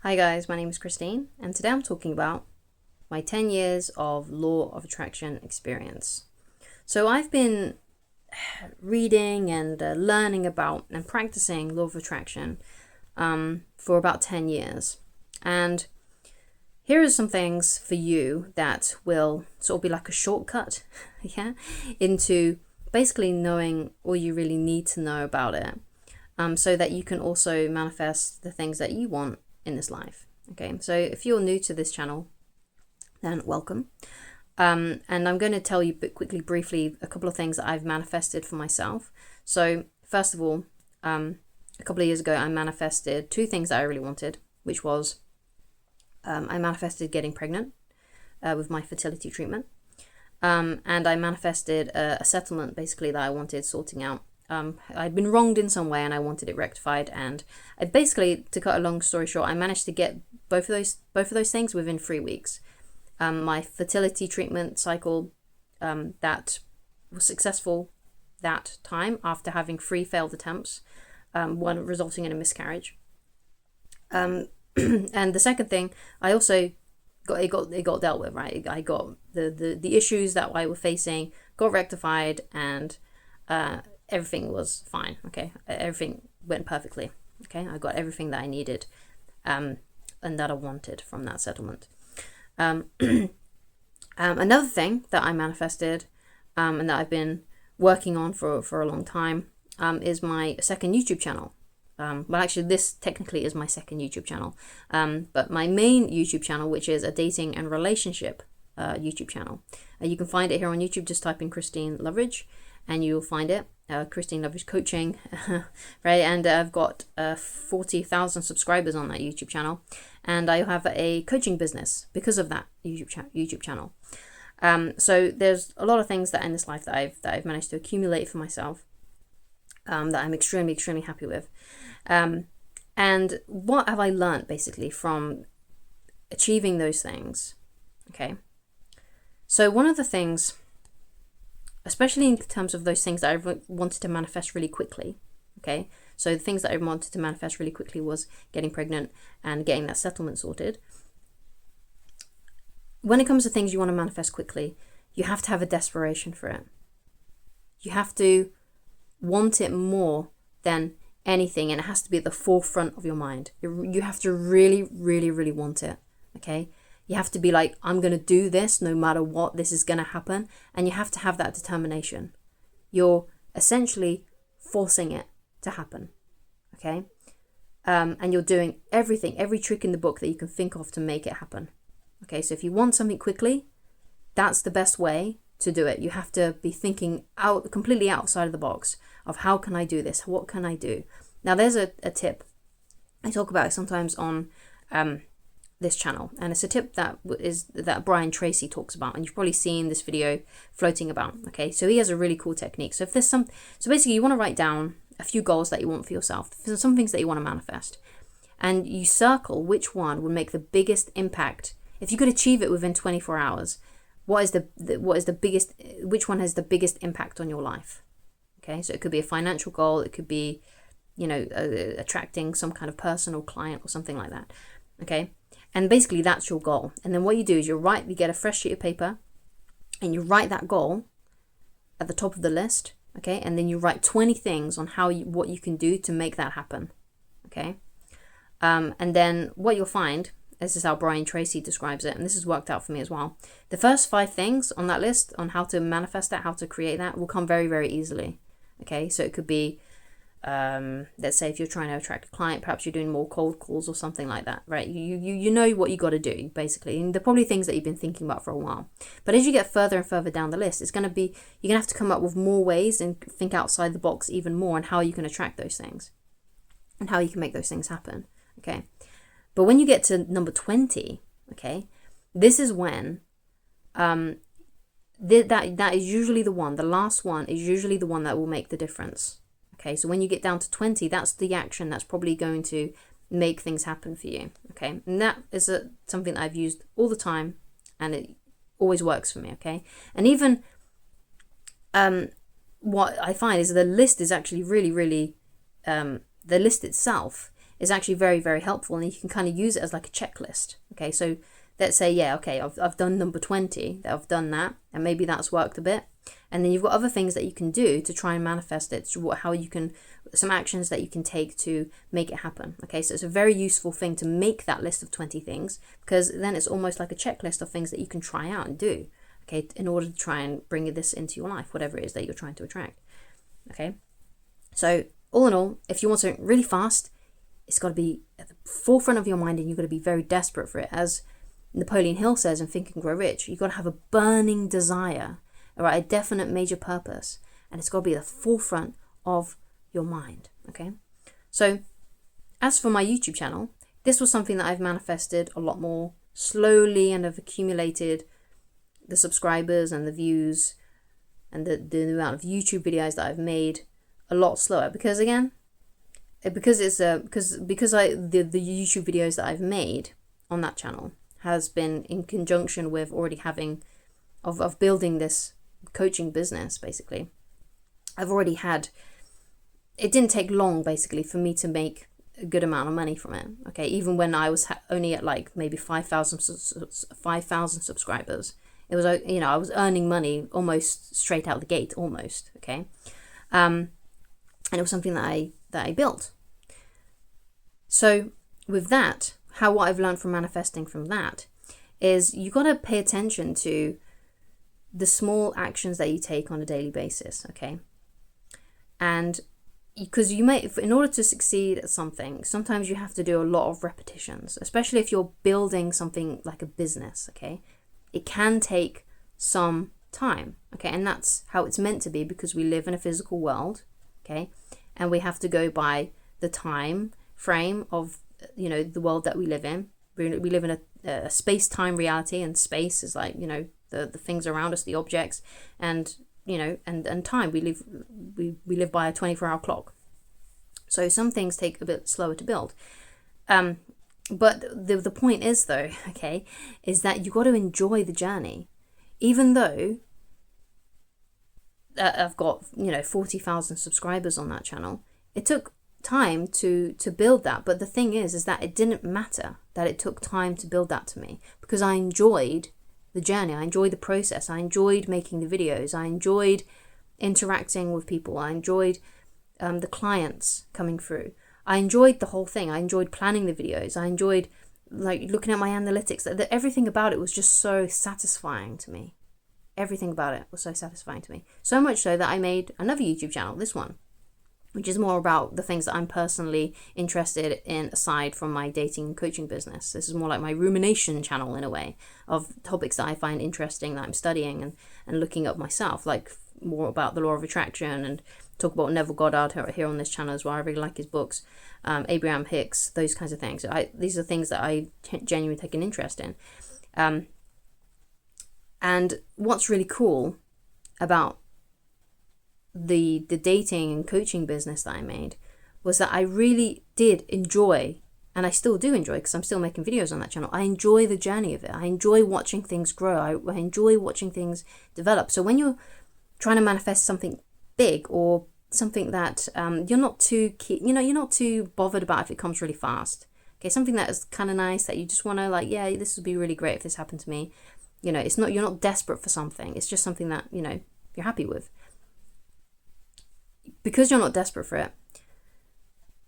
Hi guys, my name is Christine, and today I'm talking about my 10 years of law of attraction experience. So I've been reading and learning about and practicing law of attraction for about 10 years. And here are some things for you that will sort of be like a shortcut, into basically knowing all you really need to know about it, so that you can also manifest the things that you want in this life. Okay, so if you're new to this channel, then welcome. And I'm going to tell you briefly a couple of things that I've manifested for myself. So first of all, a couple of years ago, I manifested two things that I really wanted, which was I manifested getting pregnant with my fertility treatment, and I manifested a settlement basically that I wanted sorting out. I'd been wronged in some way and I wanted it rectified, and I basically, to cut a long story short, I managed to get both of those things within 3 weeks. My fertility treatment cycle that was successful that time after having 3 failed attempts, one resulting in a miscarriage. And the second thing, I also got dealt with, right? I got the issues that I were facing got rectified, and everything was fine. Okay, everything went perfectly. Okay, I got everything that I needed, and that I wanted from that settlement. Another thing that I manifested, and that I've been working on for a long time, is my second YouTube channel. Well, actually, this technically is my second YouTube channel, but my main YouTube channel, which is a dating and relationship YouTube channel. You can find it here on YouTube. Just type in Christine Loveridge, and you'll find it. Christine Loveridge Coaching, right? And I've got 40,000 subscribers on that YouTube channel, and I have a coaching business because of that YouTube channel. So there's a lot of things that in this life that I've managed to accumulate for myself, that I'm extremely happy with. And what have I learned basically from achieving those things? Okay. So one of the things, especially in terms of those things that I wanted to manifest really quickly, okay? So the things that I wanted to manifest really quickly was getting pregnant and getting that settlement sorted. When it comes to things you want to manifest quickly, you have to have a desperation for it. You have to want it more than anything, and it has to be at the forefront of your mind. You have to really want it, okay? You have to be like, I'm going to do this no matter what, this is going to happen. And you have to have that determination. You're essentially forcing it to happen, okay? And you're doing every trick in the book that you can think of to make it happen, okay? So if you want something quickly, that's the best way to do it. You have to be thinking completely outside of the box of how can I do this? What can I do? Now, there's a tip. I talk about it sometimes on this channel, and it's a tip that Brian Tracy talks about, and you've probably seen this video floating about. Okay, so he has a really cool technique. So if there's so basically you want to write down a few goals that you want for yourself, some things that you want to manifest, and you circle which one would make the biggest impact. If you could achieve it within 24 hours, which one has the biggest impact on your life? Okay, so it could be a financial goal, it could be, attracting some kind of personal client or something like that. Okay. And basically that's your goal. And then what you do is you get a fresh sheet of paper and you write that goal at the top of the list. Okay. And then you write 20 things on what you can do to make that happen. Okay. And then what you'll find, this is how Brian Tracy describes it, and this has worked out for me as well. The first 5 things on that list on how to manifest that, how to create that, will come very easily. Okay. So it could be, let's say if you're trying to attract a client, perhaps you're doing more cold calls or something like that, right? You know what you got to do basically, and they're probably things that you've been thinking about for a while. But as you get further and further down the list, you're gonna have to come up with more ways and think outside the box even more on how you can attract those things and how you can make those things happen. Okay, but when you get to number 20, okay, this is when that is usually the one. The last one is usually the one that will make the difference. Okay, so when you get down to 20, that's the action that's probably going to make things happen for you. Okay, and that is something that I've used all the time, and it always works for me. Okay, and even what I find is the list is actually really the list itself is actually very, very helpful, and you can kind of use it as like a checklist. Okay, so let's say, yeah, okay, I've done number 20, I've done that, and maybe that's worked a bit. And then you've got other things that you can do to try and manifest it, how you can, some actions that you can take to make it happen. Okay, so it's a very useful thing to make that list of 20 things, because then it's almost like a checklist of things that you can try out and do, okay, in order to try and bring this into your life, whatever it is that you're trying to attract. Okay, so all in all, if you want something really fast, it's got to be at the forefront of your mind, and you've got to be very desperate for it. As Napoleon Hill says in Think and Grow Rich, you've got to have a burning desire, all right, a definite major purpose, and it's got to be at the forefront of your mind. Okay, so as for my YouTube channel, this was something that I've manifested a lot more slowly, and have accumulated the subscribers and the views and the amount of YouTube videos that I've made a lot slower, because again, the YouTube videos that I've made on that channel has been in conjunction with already having of building this coaching business. Basically, I've already had, it didn't take long basically for me to make a good amount of money from it. Okay, even when I was only at like maybe 5,000 subscribers, it was, you know, I was earning money almost straight out the gate, almost. Okay, and it was something that I built. So with that, what I've learned from manifesting from that is you got to pay attention to the small actions that you take on a daily basis. Okay, and because you may, in order to succeed at something, sometimes you have to do a lot of repetitions, especially if you're building something like a business. Okay, it can take some time. Okay, and that's how it's meant to be, because we live in a physical world. Okay, and we have to go by the time frame of, you know, the world that we live in. We live in a space-time reality, and space is like, you know, the things around us, the objects, and, you know, and time. We live by a 24-hour clock. So some things take a bit slower to build. But the point is, though, okay, is that you got to enjoy the journey. Even though I've got, you know, 40,000 subscribers on that channel, it took time to build that. But the thing is that it didn't matter that it took time to build that to me, because I enjoyed the journey. I enjoyed the process. I enjoyed making the videos. I enjoyed interacting with people. I enjoyed the clients coming through. I enjoyed the whole thing. I enjoyed planning the videos. I enjoyed like looking at my analytics. Everything about it was just so satisfying to me. Everything about it was so satisfying to me. So much so that I made another YouTube channel, this one, which is more about the things that I'm personally interested in aside from my dating and coaching business. This is more like my rumination channel in a way, of topics that I find interesting, that I'm studying and looking up myself, like more about the law of attraction, and talk about Neville Goddard here on this channel as well. I really like his books, Abraham Hicks, those kinds of things. These are things that I genuinely take an interest in. And what's really cool about the dating and coaching business that I made was that I really did enjoy, and I still do enjoy, because I'm still making videos on that channel. I enjoy the journey of it. I enjoy watching things grow. I enjoy watching things develop. So when you're trying to manifest something big, or something that you're not too you're not too bothered about if it comes really fast. Okay, something that is kind of nice, that you just want to, like, yeah, this would be really great if this happened to me. You know, you're not desperate for something. It's just something that, you know, you're happy with. Because you're not desperate for it,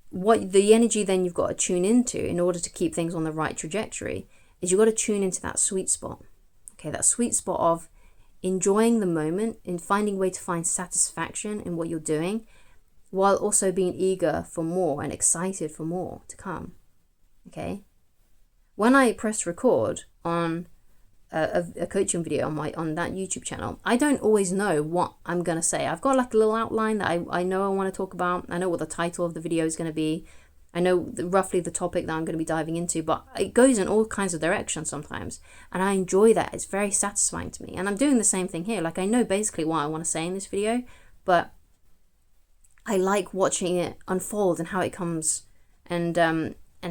what the energy then you've got to tune into in order to keep things on the right trajectory is you've got to tune into that sweet spot. Okay, that sweet spot of enjoying the moment, in finding a way to find satisfaction in what you're doing, while also being eager for more and excited for more to come. Okay, when I press record on a coaching video on that YouTube channel, I don't always know what I'm gonna say. I've got like a little outline that I know I want to talk about. I know what the title of the video is going to be. I know roughly the topic that I'm going to be diving into, but it goes in all kinds of directions sometimes, and I enjoy that. It's very satisfying to me, and I'm doing the same thing here. Like, I know basically what I want to say in this video, but I like watching it unfold and how it comes, and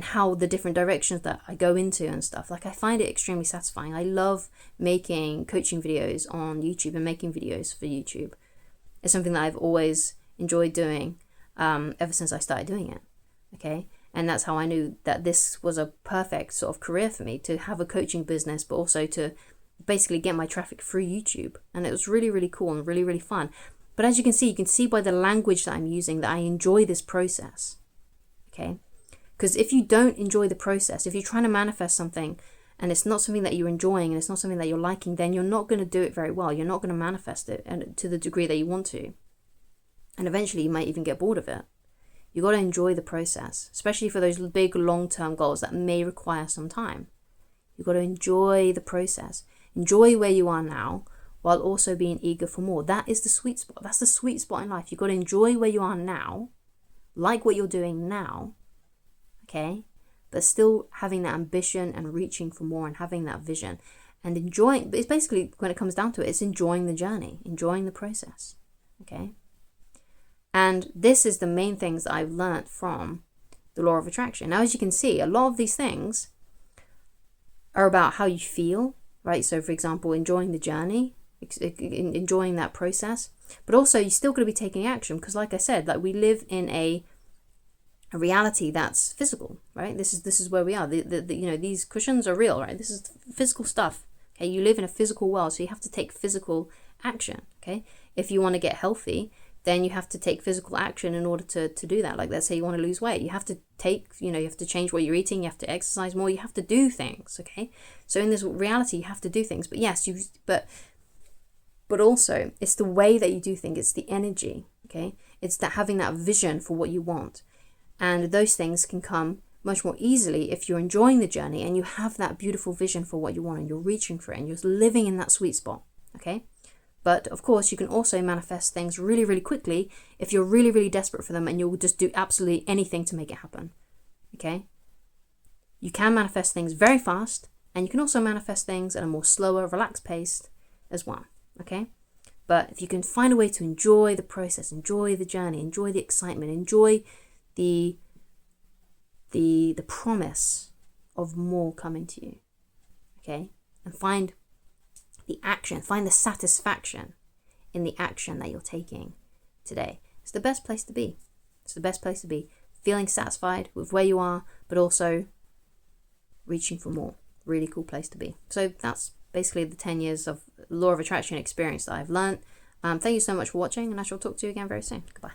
how the different directions that I go into and stuff. Like, I find it extremely satisfying. I love making coaching videos on YouTube and making videos for YouTube. It's something that I've always enjoyed doing ever since I started doing it. Okay, And that's how I knew that this was a perfect sort of career for me, to have a coaching business, but also to basically get my traffic through YouTube. And it was really, really cool and really, really fun. But as you can see by the language that I'm using that I enjoy this process. Okay? Because if you don't enjoy the process, if you're trying to manifest something and it's not something that you're enjoying and it's not something that you're liking, then you're not going to do it very well. You're not going to manifest it and to the degree that you want to. And eventually you might even get bored of it. You got to enjoy the process, especially for those big long-term goals that may require some time. You got to enjoy the process. Enjoy where you are now while also being eager for more. That is the sweet spot. That's the sweet spot in life. You got to enjoy where you are now, like what you're doing now, okay? But still having that ambition and reaching for more and having that vision and enjoying. But it's basically, when it comes down to it, it's enjoying the journey, enjoying the process, okay? And this is the main things that I've learned from the law of attraction. Now, as you can see, a lot of these things are about how you feel, right? So, for example, enjoying the journey, enjoying that process, but also you're still going to be taking action because, like I said, like we live in a reality that's physical, right? This is where we are. These cushions are real, right? This is physical stuff. Okay, you live in a physical world, so you have to take physical action. Okay, if you want to get healthy, then you have to take physical action in order to do that. Like, let's say you want to lose weight, you have to you have to change what you're eating, you have to exercise more, you have to do things. Okay, so in this reality, you have to do things. But yes, but also it's the way that you do things. It's the energy. Okay, it's that having that vision for what you want. And those things can come much more easily if you're enjoying the journey and you have that beautiful vision for what you want and you're reaching for it and you're living in that sweet spot, okay? But of course, you can also manifest things really, really quickly if you're really, really desperate for them and you'll just do absolutely anything to make it happen, okay? You can manifest things very fast and you can also manifest things at a more slower, relaxed pace as well, okay? But if you can find a way to enjoy the process, enjoy the journey, enjoy the excitement, enjoy the promise of more coming to you, okay? And find the action, find the satisfaction in the action that you're taking today. It's the best place to be. It's the best place to be. Feeling satisfied with where you are, but also reaching for more. Really cool place to be. So that's basically the 10 years of law of attraction experience that I've learned. Thank you so much for watching, and I shall talk to you again very soon. Goodbye.